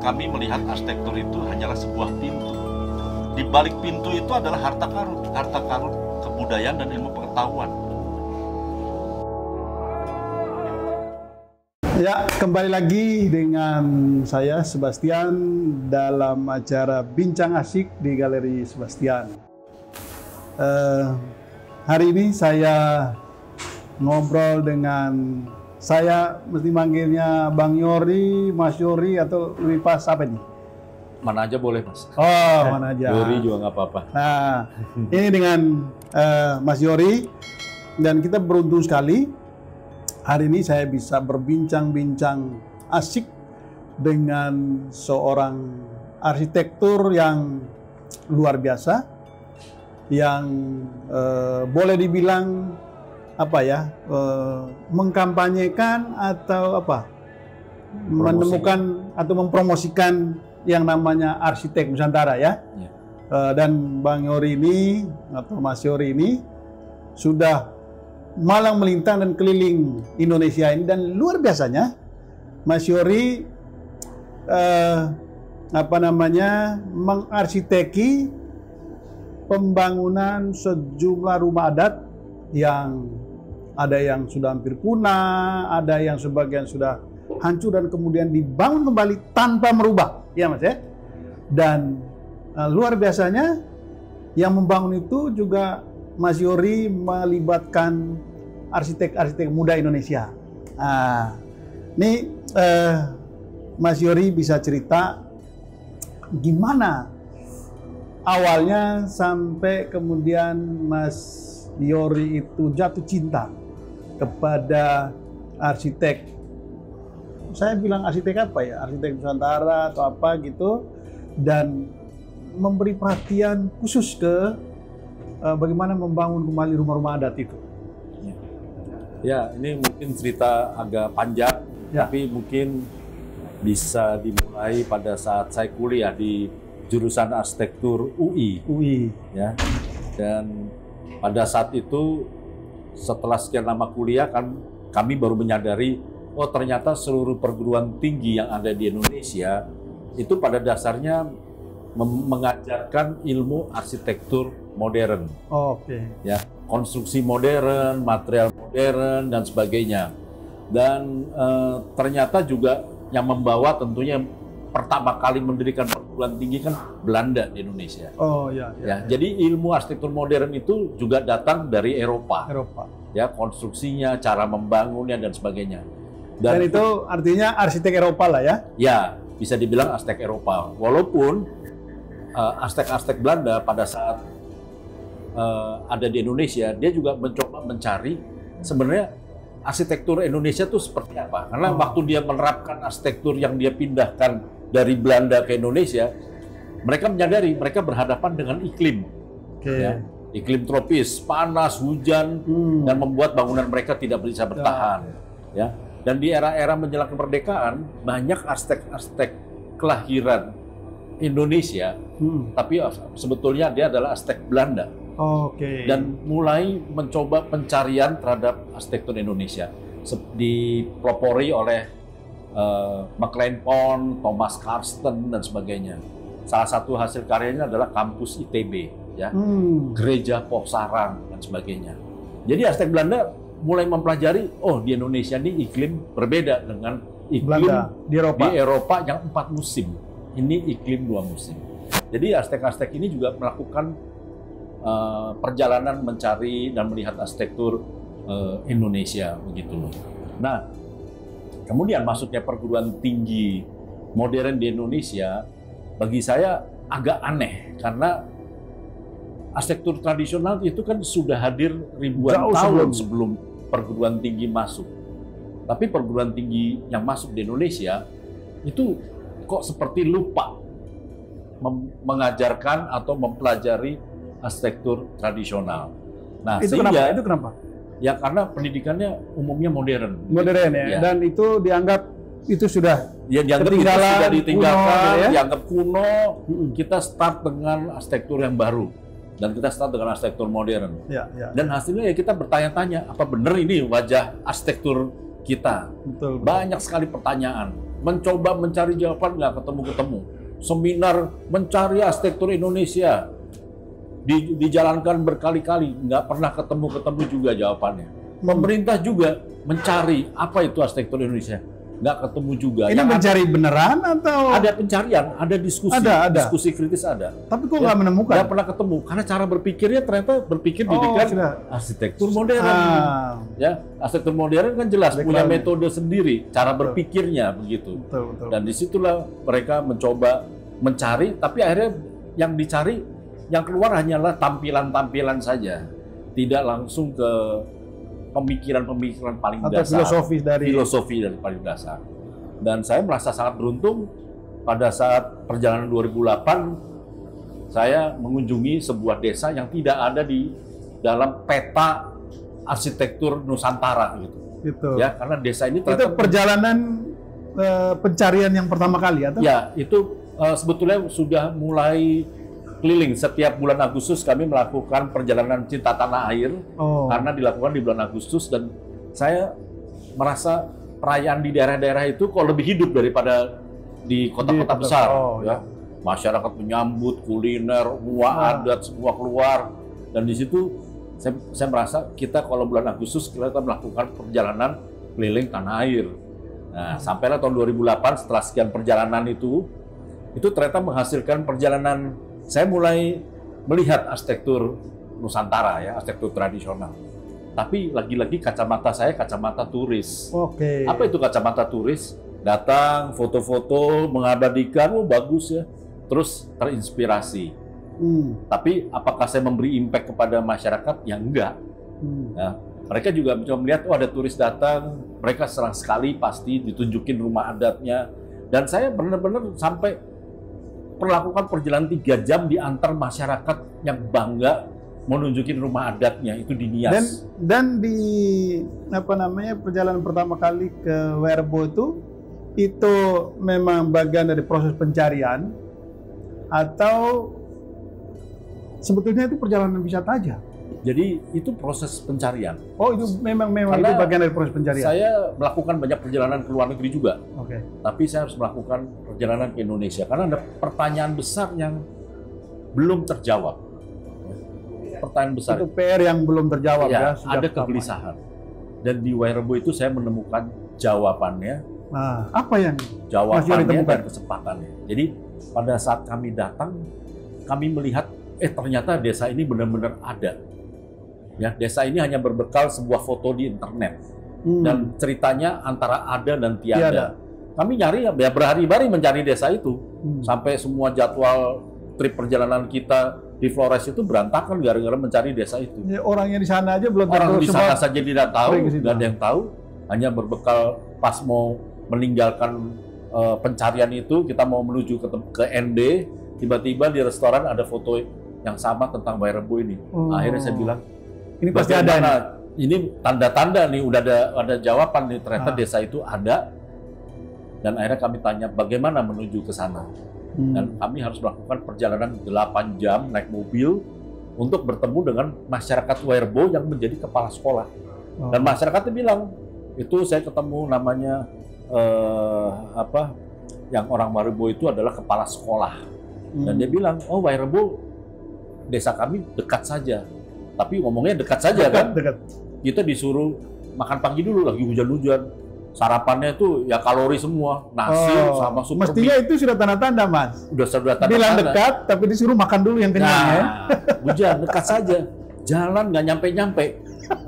kami melihat arsitektur itu hanyalah sebuah pintu. Di balik pintu itu adalah harta karun kebudayaan dan ilmu pengetahuan. Ya, kembali lagi dengan saya Sebastian dalam acara Bincang Asik di Galeri Sebastian. Hari ini saya ngobrol dengan, saya mesti manggilnya Bang Yori, Mas Yori, atau lebih pas apa nih? Mana aja boleh, Mas. Oh, mana aja. Yori juga nggak apa-apa. Nah, ini dengan Mas Yori, dan kita beruntung sekali hari ini saya bisa berbincang-bincang asik dengan seorang arsitektur yang luar biasa, yang boleh dibilang apa ya, mengkampanyekan atau apa, menemukan atau mempromosikan yang namanya arsitek Nusantara ya. Dan Bang Yori ini atau Mas Yori ini sudah malang melintang dan keliling Indonesia ini, dan luar biasanya Mas Yori mengarsiteki pembangunan sejumlah rumah adat yang ada yang sudah hampir punah, ada yang sebagian sudah hancur dan kemudian dibangun kembali tanpa merubah, ya Mas ya. Dan luar biasanya yang membangun itu juga Mas Yori melibatkan arsitek-arsitek muda Indonesia. Ini Mas Yori bisa cerita gimana awalnya sampai kemudian Mas Yori itu jatuh cinta kepada arsitek. Saya bilang arsitek apa ya? Arsitek Nusantara atau apa gitu, dan memberi perhatian khusus ke bagaimana membangun kembali rumah-rumah adat itu. Ya, ini mungkin cerita agak panjang, tapi mungkin bisa dimulai pada saat saya kuliah di jurusan arsitektur UI. Ya. Dan pada saat itu, setelah sekian lama kuliah, kan kami baru menyadari, oh ternyata seluruh perguruan tinggi yang ada di Indonesia itu pada dasarnya mengajarkan ilmu arsitektur modern. Ya, konstruksi modern, material modern, dan sebagainya. Dan ternyata juga yang membawa tentunya pertama kali mendirikan perguruan tinggi kan Belanda di Indonesia. Jadi ilmu arsitektur modern itu juga datang dari Eropa. Ya, konstruksinya, cara membangunnya, dan sebagainya. Dan itu artinya arsitek Eropa lah ya? Ya, bisa dibilang arsitek Eropa. Walaupun arsitek-arsitek Belanda pada saat ada di Indonesia, dia juga mencoba mencari sebenarnya arsitektur Indonesia itu seperti apa. Karena waktu dia menerapkan arsitektur yang dia pindahkan dari Belanda ke Indonesia, mereka menyadari mereka berhadapan dengan iklim. Ya, iklim tropis, panas, hujan, dan membuat bangunan mereka tidak bisa bertahan. Ya. Dan di era-era menjelang kemerdekaan, banyak arsitek-arsitek kelahiran Indonesia, tapi sebetulnya dia adalah arsitek Belanda. Dan mulai mencoba pencarian terhadap arsitektur Indonesia, dipelopori oleh McLean Pond, Thomas Karsten, dan sebagainya. Salah satu hasil karyanya adalah kampus ITB, ya, gereja Poksarang, dan sebagainya. Jadi arsitek Belanda mulai mempelajari, oh di Indonesia ini iklim berbeda dengan iklim Belanda, di Eropa yang 4 musim. Ini iklim 2 musim. Jadi arsitek-arsitek ini juga melakukan perjalanan mencari dan melihat arsitektur Indonesia, begitu loh. Nah, kemudian masuknya perguruan tinggi modern di Indonesia bagi saya agak aneh, karena arsitektur tradisional itu kan sudah hadir ribuan tahun sebelum perguruan tinggi masuk. Tapi perguruan tinggi yang masuk di Indonesia itu kok seperti lupa mengajarkan atau mempelajari arsitektur tradisional. Nah, itu kenapa? Ya karena pendidikannya umumnya modern. Ya. Dan itu dianggap itu sudah dianggap ditinggalkan, kuno, dianggap kuno. Kita start dengan arsitektur yang baru. Dan kita start dengan arsitektur modern. Dan hasilnya ya kita bertanya-tanya, apa benar ini wajah arsitektur kita? Betul. Banyak sekali pertanyaan. mencoba mencari jawaban nggak ketemu-ketemu. Seminar mencari arsitektur Indonesia dijalankan berkali-kali, nggak pernah ketemu-ketemu juga jawabannya. Pemerintah juga mencari apa itu arsitektur Indonesia, nggak ketemu juga. Ini mencari beneran atau? Ada pencarian, ada diskusi, ada. diskusi kritis ada. Tapi kok nggak menemukan? Nggak pernah ketemu, karena cara berpikirnya ternyata berpikir di dekat arsitektur modern. Ya, arsitektur modern kan jelas punya metode sendiri, cara berpikirnya begitu. Betul. Dan disitulah mereka mencoba mencari, tapi akhirnya yang dicari, yang keluar hanyalah tampilan-tampilan saja, tidak langsung ke pemikiran-pemikiran paling dasar, filosofi dari paling dasar. Dan saya merasa sangat beruntung pada saat perjalanan 2008 saya mengunjungi sebuah desa yang tidak ada di dalam peta arsitektur Nusantara gitu. Ya, karena desa ini itu perjalanan pencarian yang pertama kali atau? Ya, itu sebetulnya sudah mulai keliling. Setiap bulan Agustus kami melakukan perjalanan cinta tanah air, karena dilakukan di bulan Agustus, dan saya merasa perayaan di daerah-daerah itu kok lebih hidup daripada di kota-kota besar. Ya. Masyarakat menyambut, kuliner, semua adat, semua keluar, dan di situ saya merasa kita kalau bulan Agustus kita melakukan perjalanan keliling tanah air. Nah, sampailah tahun 2008 setelah sekian perjalanan itu ternyata menghasilkan perjalanan. Saya mulai melihat arsitektur Nusantara, ya, arsitektur tradisional. Tapi lagi-lagi kacamata saya kacamata turis. Apa itu kacamata turis? Datang, foto-foto, mengabadikan, bagus ya. Terus terinspirasi. Tapi apakah saya memberi impact kepada masyarakat? Ya enggak. Nah, mereka juga mencoba melihat, ada turis datang, mereka senang sekali pasti ditunjukin rumah adatnya. Dan saya benar-benar sampai melakukan perjalanan 3 jam di antar masyarakat yang bangga menunjukin rumah adatnya itu di Nias. Dan di perjalanan pertama kali ke Werbo itu memang bagian dari proses pencarian atau sebetulnya itu perjalanan wisata aja? Jadi itu proses pencarian. Itu memang itu bagian dari proses pencarian. Saya melakukan banyak perjalanan ke luar negeri juga. Tapi saya harus melakukan perjalanan ke Indonesia karena ada pertanyaan besar yang belum terjawab. Pertanyaan besar. Itu PR yang belum terjawab ya. Ada kegelisahan. Dan di Werbo itu saya menemukan jawabannya. Apa yang jawabannya dan kesempatannya. Jadi pada saat kami datang, kami melihat ternyata desa ini benar-benar ada. Ya, desa ini hanya berbekal sebuah foto di internet. Dan ceritanya antara ada dan tiada. Kami nyari ya berhari-hari mencari desa itu. Sampai semua jadwal trip perjalanan kita di Flores itu berantakan gara-gara mencari desa itu. Ya, orangnya di sana aja belum tahu. Orang di sana saja tidak tahu, nggak ada yang tahu. Hanya berbekal pas mau meninggalkan pencarian itu, kita mau menuju ke ND, tiba-tiba di restoran ada foto yang sama tentang Werbo ini. Akhirnya saya bilang, ini pasti ada. Ini tanda-tanda nih, udah ada jawaban nih, ternyata desa itu ada. Dan akhirnya kami tanya bagaimana menuju ke sana. Dan kami harus melakukan perjalanan 8 jam naik mobil untuk bertemu dengan masyarakat Werbo yang menjadi kepala sekolah. Dan masyarakatnya bilang, itu saya ketemu namanya yang orang Werbo itu adalah kepala sekolah. Dan dia bilang, Werbo desa kami dekat saja. Tapi ngomongnya dekat saja kan? Dekat. Kita disuruh makan pagi dulu, lagi hujan-hujan. Sarapannya itu ya kalori semua, nasi sama super mestinya mie. Itu sudah tanda-tanda, Mas. Sudah tanda-tanda. Bilang dekat, tapi disuruh makan dulu yang kenyang ya. Hujan, dekat saja. Jalan nggak nyampe-nyampe.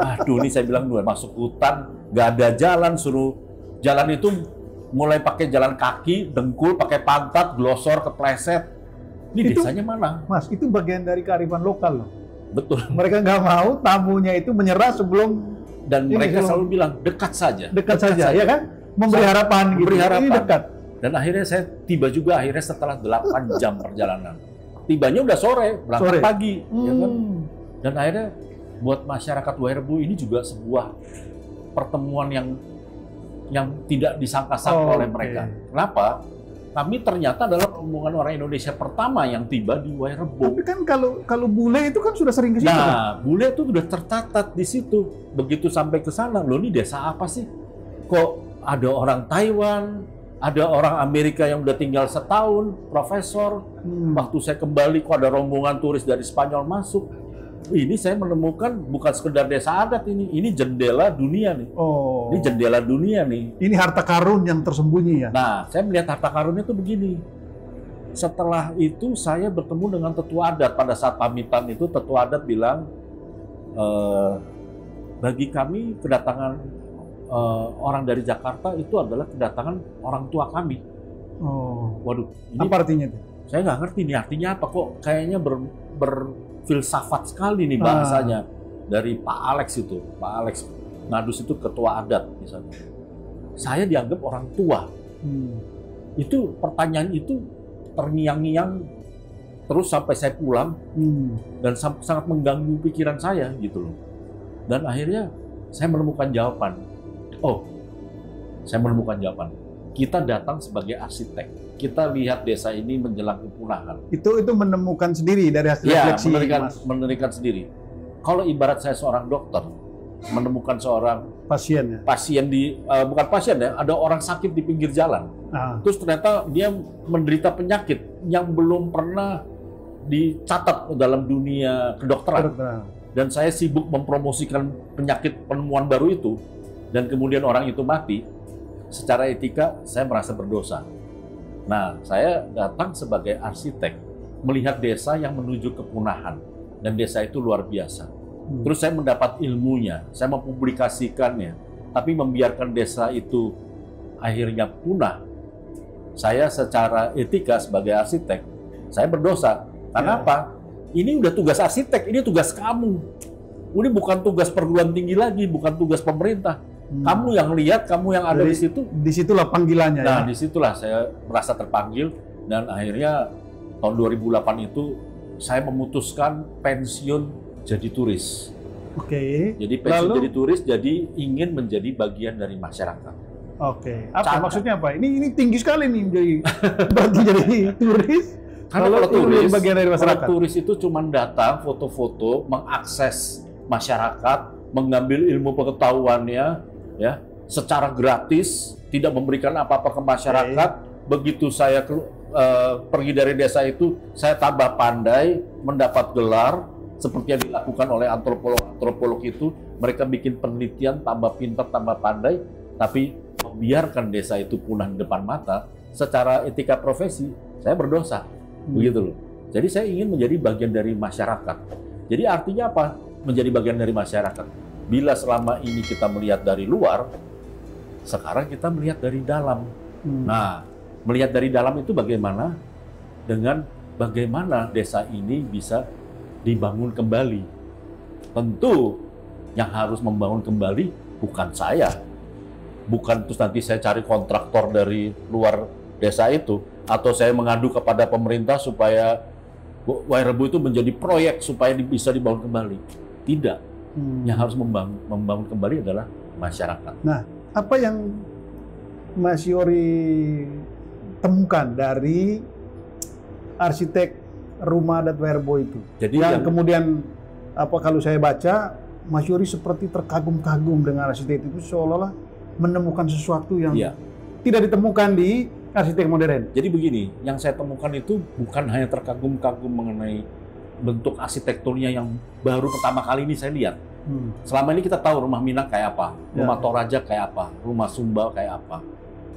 Aduh, ini saya bilang dulu masuk hutan, nggak ada jalan, suruh jalan itu mulai pakai jalan kaki, dengkul, pakai pantat, glosor, kepleset. Ini itu, desanya mana? Mas, itu bagian dari kearifan lokal loh. Betul. Mereka nggak mau tamunya itu menyerah sebelum. Dan mereka selalu bilang dekat saja. Dekat saja, ya kan? Memberi harapan gitu. Memberi harapan. Ini dekat. Dan akhirnya saya tiba juga setelah 8 jam perjalanan. Tibanya udah sore, berangkat pagi, ya kan? Dan akhirnya buat masyarakat Werbo ini juga sebuah pertemuan yang tidak disangka-sangka oleh mereka. Kenapa? Kami ternyata adalah rombongan orang Indonesia pertama yang tiba di Werbo. Tapi kan kalau bule itu kan sudah sering ke situ. Nah, bule itu sudah tercatat di situ. Begitu sampai ke sana, loh ini desa apa sih? Kok ada orang Taiwan, Ada orang Amerika yang udah tinggal setahun, profesor. Waktu saya kembali, kok ada rombongan turis dari Spanyol masuk. Ini saya menemukan bukan sekedar desa adat ini jendela dunia nih. Oh. Ini jendela dunia nih. Ini harta karun yang tersembunyi ya? Nah, saya melihat harta karunnya itu begini. Setelah itu saya bertemu dengan tetua adat. Pada saat pamitan itu tetua adat bilang, bagi kami kedatangan orang dari Jakarta itu adalah kedatangan orang tua kami. Oh. Waduh, ini Apa artinya itu? saya nggak ngerti nih artinya apa, kok kayaknya berfilsafat sekali nih bahasanya. Dari Pak Alex itu, Pak Alex Ngadus itu ketua adat misalnya. Saya dianggap orang tua. Itu pertanyaan itu terngiang-ngiang terus sampai saya pulang dan sangat mengganggu pikiran saya gitu loh. Dan akhirnya saya menemukan jawaban. Oh, saya menemukan jawaban. Kita datang sebagai arsitek. Kita lihat desa ini menjelang kepunahan. Itu menemukan sendiri dari hasil Ya, refleksi, Mas? menerikan sendiri. Kalau ibarat saya seorang dokter, menemukan seorang Pasien ya? pasien bukan pasien ya, ada orang sakit di pinggir jalan. Terus ternyata dia menderita penyakit yang belum pernah dicatat dalam dunia kedokteran. Dan saya sibuk mempromosikan penyakit penemuan baru itu, dan kemudian orang itu mati. Secara etika, saya merasa berdosa. Nah, saya datang sebagai arsitek, melihat desa yang menuju kepunahan. Dan desa itu luar biasa. Terus saya mendapat ilmunya, saya mempublikasikannya. Tapi membiarkan desa itu akhirnya punah. Saya secara etika sebagai arsitek, saya berdosa. Karena apa? Ini udah tugas arsitek, ini tugas kamu. Ini bukan tugas perguruan tinggi lagi, bukan tugas pemerintah. Kamu yang lihat, kamu yang ada di situ. Disitulah panggilannya. Nah, disitulah saya merasa terpanggil, dan akhirnya tahun 2008 itu saya memutuskan pensiun jadi turis. Oke. Jadi pensiun jadi turis, jadi ingin menjadi bagian dari masyarakat. Oke. Apa maksudnya apa? Ini tinggi sekali nih berarti jadi turis. Karena kalau turis, bagian dari masyarakat. Turis itu cuma datang, foto-foto, mengakses masyarakat, mengambil ilmu pengetahuannya, ya, secara gratis, tidak memberikan apa-apa ke masyarakat. Begitu saya pergi dari desa itu, saya tambah pandai, mendapat gelar, seperti yang dilakukan oleh antropolog itu. Mereka bikin penelitian, tambah pintar, tambah pandai, tapi membiarkan desa itu punah di depan mata. Secara etika profesi, saya berdosa. Begitu loh. Jadi saya ingin menjadi bagian dari masyarakat. Jadi artinya apa? Menjadi bagian dari masyarakat. Bila selama ini kita melihat dari luar, sekarang kita melihat dari dalam. Nah, melihat dari dalam itu bagaimana? Dengan bagaimana desa ini bisa dibangun kembali. Tentu yang harus membangun kembali bukan saya. Bukan terus nanti saya cari kontraktor dari luar desa itu, atau saya mengadu kepada pemerintah supaya Wairebo itu menjadi proyek supaya bisa dibangun kembali. Tidak. Yang harus membangun kembali adalah masyarakat. Nah, apa yang Mas Yory temukan dari arsitek rumah adat Wairebo itu? Jadi yang kemudian kalau saya baca, Mas Yory seperti terkagum-kagum dengan arsitek itu, seolah-olah menemukan sesuatu yang tidak ditemukan di arsitek modern. Jadi begini, yang saya temukan itu bukan hanya terkagum-kagum mengenai bentuk arsitekturnya yang baru pertama kali ini saya lihat. Selama ini kita tahu rumah Minang kayak apa, rumah Toraja kayak apa, rumah Sumba kayak apa,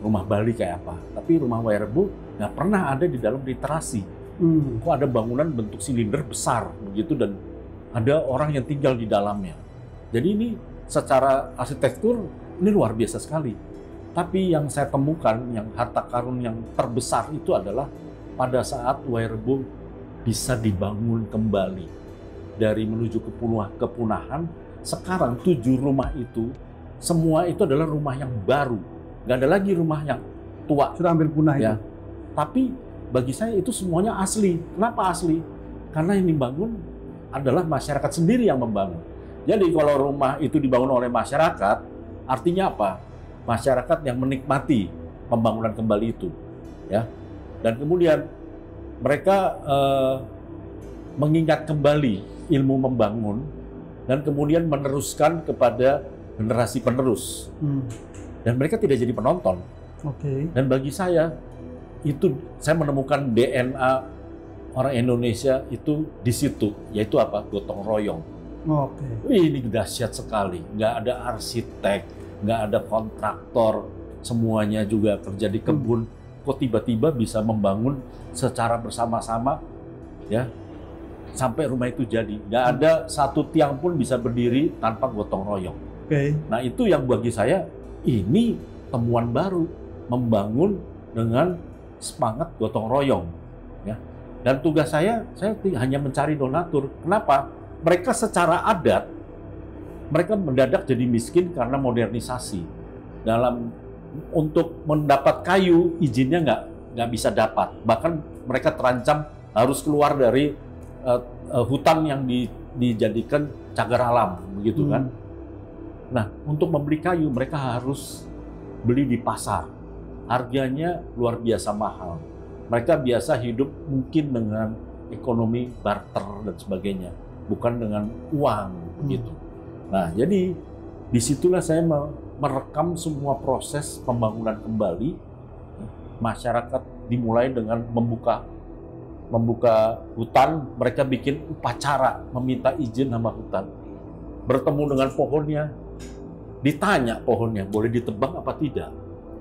rumah Bali kayak apa. Tapi rumah Wairebo nggak pernah ada di dalam literasi. Kok ada bangunan bentuk silinder besar begitu, dan ada orang yang tinggal di dalamnya. Jadi ini secara arsitektur ini luar biasa sekali. Tapi yang saya temukan, yang harta karun yang terbesar itu adalah pada saat Wairebo bisa dibangun kembali. Dari menuju kepunahan, sekarang 7 rumah itu, semua itu adalah rumah yang baru. Nggak ada lagi rumah yang tua. Sudah hampir punah ya. Tapi bagi saya itu semuanya asli. Kenapa asli? Karena yang dibangun adalah masyarakat sendiri yang membangun. Jadi kalau rumah itu dibangun oleh masyarakat, artinya apa? Masyarakat yang menikmati pembangunan kembali itu, ya. Dan kemudian mereka mengingat kembali ilmu membangun, dan kemudian meneruskan kepada generasi penerus. Dan mereka tidak jadi penonton. Oke. Dan bagi saya itu saya menemukan DNA orang Indonesia itu di situ, yaitu apa? Gotong royong. Oke. Ini dahsyat sekali. Nggak ada arsitek, nggak ada kontraktor, semuanya juga kerja di kebun. Kok tiba-tiba bisa membangun secara bersama-sama, ya, sampai rumah itu jadi. Nggak ada satu tiang pun bisa berdiri tanpa gotong royong. Oke. Nah itu yang bagi saya ini temuan baru, membangun dengan semangat gotong royong, ya. Dan tugas saya hanya mencari donatur. Kenapa? Mereka secara adat mereka mendadak jadi miskin karena modernisasi. Untuk mendapat kayu izinnya nggak bisa dapat. Bahkan mereka terancam harus keluar dari hutan yang dijadikan cagar alam, begitu kan? Nah, untuk membeli kayu mereka harus beli di pasar. Harganya luar biasa mahal. Mereka biasa hidup mungkin dengan ekonomi barter dan sebagainya, bukan dengan uang, begitu. Nah, jadi disitulah saya merekam semua proses pembangunan kembali. Masyarakat dimulai dengan membuka hutan, mereka bikin upacara meminta izin sama hutan. Bertemu dengan pohonnya, ditanya pohonnya boleh ditebang apa tidak.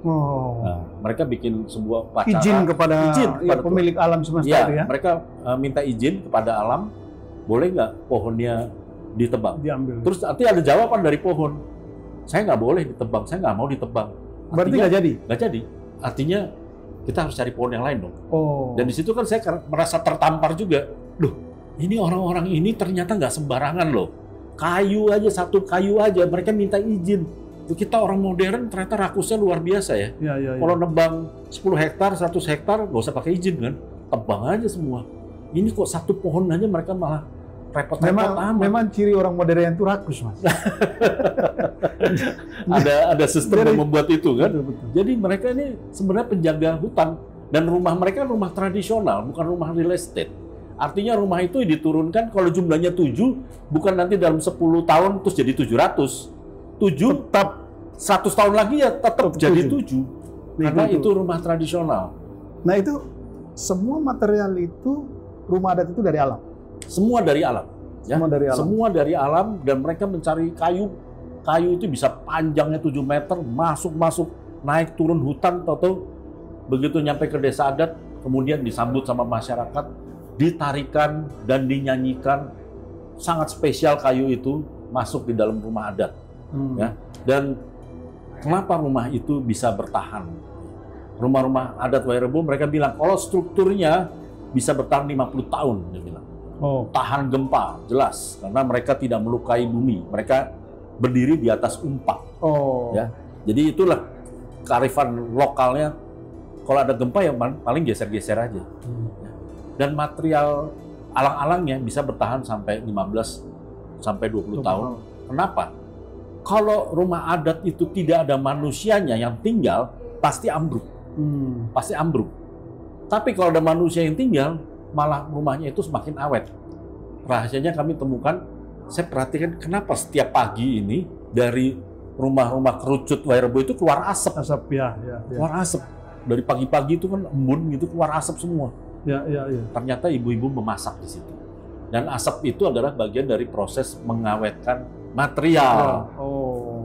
Nah, mereka bikin sebuah upacara Izin kepada pemilik alam semesta ya, itu ya. Mereka minta izin kepada alam, boleh nggak pohonnya ditebang? Diambil. Terus nanti ada jawaban dari pohon, saya nggak boleh ditebang, saya nggak mau ditebang. Berarti nggak jadi? Nggak jadi. Artinya kita harus cari pohon yang lain dong. Oh. Dan di situ kan saya merasa tertampar juga. Loh, ini orang-orang ini ternyata nggak sembarangan loh. Kayu aja, satu kayu aja, mereka minta izin. Kita orang modern ternyata rakusnya luar biasa ya. Ya. Kalau nebang 10 hektar, 100 hektar, nggak usah pakai izin kan. Tebang aja semua. Ini kok satu pohon aja mereka malah repot-repot amat. Memang ciri orang modern itu rakus, Mas. ada sistem yang membuat itu kan. Betul. Jadi mereka ini sebenarnya penjaga hutan. Dan rumah mereka rumah tradisional, bukan rumah real estate. Artinya rumah itu diturunkan kalau jumlahnya 7, bukan nanti dalam 10 tahun terus jadi 700. 7 tetap 100 tahun lagi ya tetap jadi 7. Karena itu rumah tradisional. Nah itu semua material itu rumah adat itu dari alam. Semua dari alam. Ya? Semua dari alam. Dan mereka mencari kayu. Kayu itu bisa panjangnya 7 meter, masuk, naik turun hutan, atau begitu nyampe ke desa adat, kemudian disambut sama masyarakat, ditarikan dan dinyanyikan. Sangat spesial kayu itu masuk di dalam rumah adat. Ya. Dan kenapa rumah itu bisa bertahan? Rumah-rumah adat Wairebo mereka bilang kalau strukturnya bisa bertahan 50 tahun, dia bilang. Tahan gempa, jelas, karena mereka tidak melukai bumi. Mereka berdiri di atas umpak. Ya. Jadi itulah kearifan lokalnya. Kalau ada gempa ya paling geser-geser aja. Dan material alang-alangnya bisa bertahan sampai 15 sampai 20 tahun. Kenapa? Kalau rumah adat itu tidak ada manusianya yang tinggal, pasti ambruk. Pasti ambruk. Tapi kalau ada manusia yang tinggal, malah rumahnya itu semakin awet. Rahasianya kami temukan, saya perhatikan kenapa setiap pagi ini dari rumah-rumah kerucut Wairebo itu keluar asap. Ya. Keluar asap. Dari pagi-pagi itu kan embun gitu, keluar asap semua. Ya. Ternyata ibu-ibu memasak di situ. Dan asap itu adalah bagian dari proses mengawetkan material.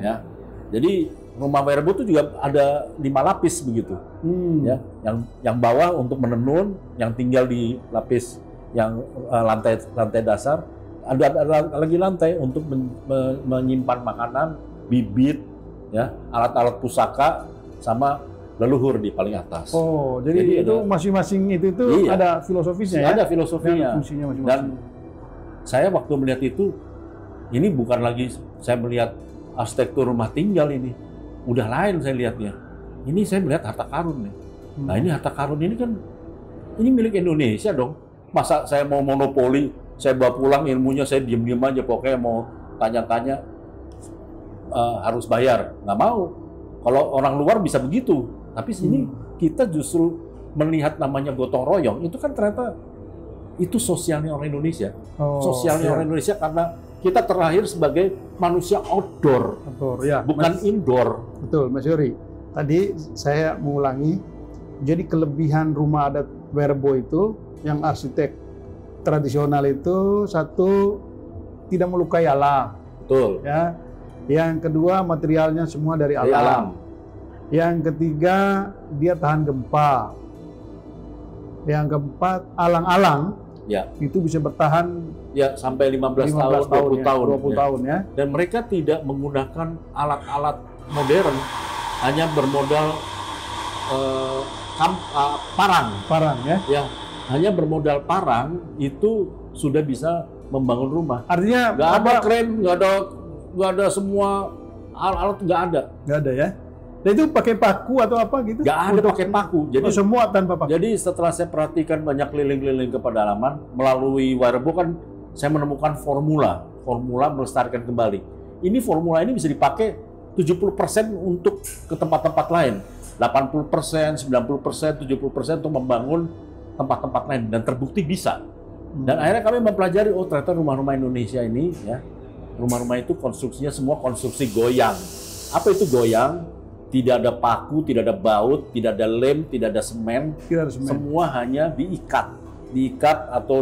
Ya. Jadi rumah Wairebo itu juga ada 5 lapis begitu. Ya, yang bawah untuk menenun, yang tinggal di lapis yang lantai dasar, ada lagi lantai untuk menyimpan makanan, bibit, ya, alat-alat pusaka sama leluhur di paling atas. Jadi itu masing-masing itu iya, ada filosofisnya ya? Ada filosofinya. Fungsinya masing-masing. Dan saya waktu melihat itu, ini bukan lagi saya melihat arsitektur rumah tinggal ini. Udah lain saya lihatnya. Ini saya melihat harta karun nih. Nah ini harta karun ini kan, ini milik Indonesia dong. Masa saya mau monopoli, saya bawa pulang ilmunya, saya diem-diem aja, pokoknya mau tanya-tanya harus bayar. Nggak mau. Kalau orang luar bisa begitu. Tapi sini kita justru melihat namanya gotong royong, itu kan ternyata itu sosialnya orang Indonesia. Sosialnya orang Indonesia karena kita terlahir sebagai manusia outdoor, ya, bukan indoor. Betul, Mas Yori. Tadi saya mengulangi, jadi kelebihan rumah adat Werbo itu, yang arsitek tradisional itu, satu, tidak melukai alam. Betul. Ya. Yang kedua, materialnya semua dari Dari alam. alam. Yang ketiga, dia tahan gempa. Yang keempat, alang-alang Ya, itu bisa bertahan ya sampai 15 tahun, 20 ya, tahun. 20 ya. tahun ya. Dan mereka tidak menggunakan alat-alat modern, hanya bermodal parang. Parang ya. Ya, hanya bermodal parang itu sudah bisa membangun rumah. Artinya Nggak ada kren, nggak ada semua alat, nggak ada. Nggak ada ya. Dan itu pakai paku atau apa gitu? Nggak ada pakai paku. Jadi semua tanpa paku. Jadi setelah saya perhatikan banyak keliling-keliling ke pedalaman, melalui Werbo kan saya menemukan formula melestarikan kembali. Ini formula ini bisa dipakai 70% untuk ke tempat-tempat lain, 80%, 90%, 70% untuk membangun tempat-tempat lain, dan terbukti bisa. Dan akhirnya kami mempelajari, oh ternyata rumah-rumah Indonesia ini ya, rumah-rumah itu konstruksinya semua konstruksi goyang. Apa itu goyang? Tidak ada paku, tidak ada baut, tidak ada lem, tidak ada semen. Semua hanya diikat atau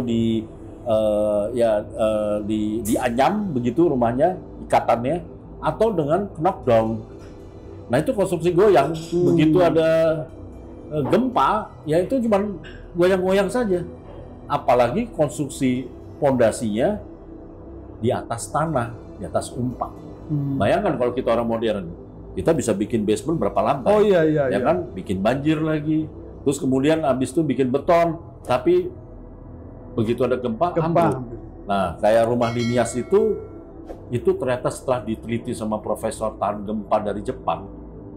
dianyam begitu rumahnya, ikatannya, atau dengan knockdown. Nah itu konstruksi goyang. Begitu ada gempa, ya itu cuma goyang-goyang saja. Apalagi konstruksi pondasinya di atas tanah, di atas umpak. Bayangkan kalau kita orang modern, kita bisa bikin basement berapa lantai. Oh iya. Kan bikin banjir lagi. Terus kemudian habis itu bikin beton, tapi begitu ada gempa ambruk. Nah, kayak rumah Nias itu ternyata setelah diteliti sama profesor tahan gempa dari Jepang,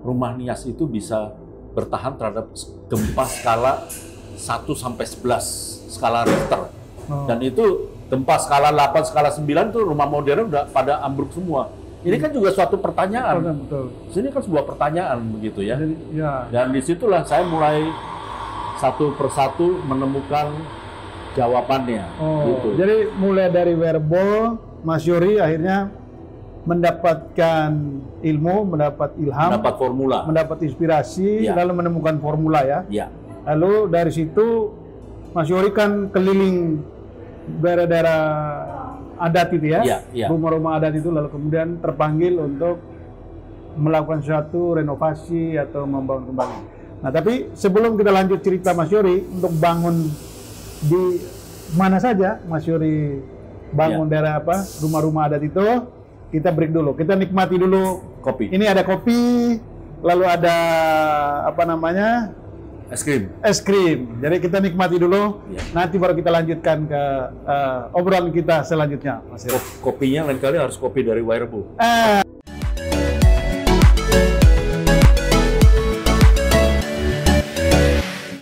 rumah Nias itu bisa bertahan terhadap gempa skala 1 sampai 11 skala Richter. Dan itu gempa skala 8, skala 9 tuh rumah modern udah pada ambruk semua. Ini kan juga suatu pertanyaan. Betul. Ini kan sebuah pertanyaan begitu ya. Ya. Dan disitulah saya mulai satu persatu menemukan jawabannya. Gitu. Jadi mulai dari Werbo, Mas Yory akhirnya mendapatkan ilmu, mendapat ilham, mendapat formula, mendapat inspirasi, lalu menemukan formula ya. Ya. Lalu dari situ Mas Yory kan keliling daerah-daerah adat itu ya, rumah-rumah adat itu, lalu kemudian terpanggil untuk melakukan suatu renovasi atau membangun kembali. Nah tapi sebelum kita lanjut cerita Mas Yory, untuk bangun di mana saja Mas Yory bangun daerah apa, rumah-rumah adat itu, kita break dulu, kita nikmati dulu kopi. Ini ada kopi, lalu ada apa namanya, es krim. Jadi kita nikmati dulu, nanti baru kita lanjutkan ke obrolan kita selanjutnya. Mas Yory. Kopinya lain kali harus kopi dari Werbo.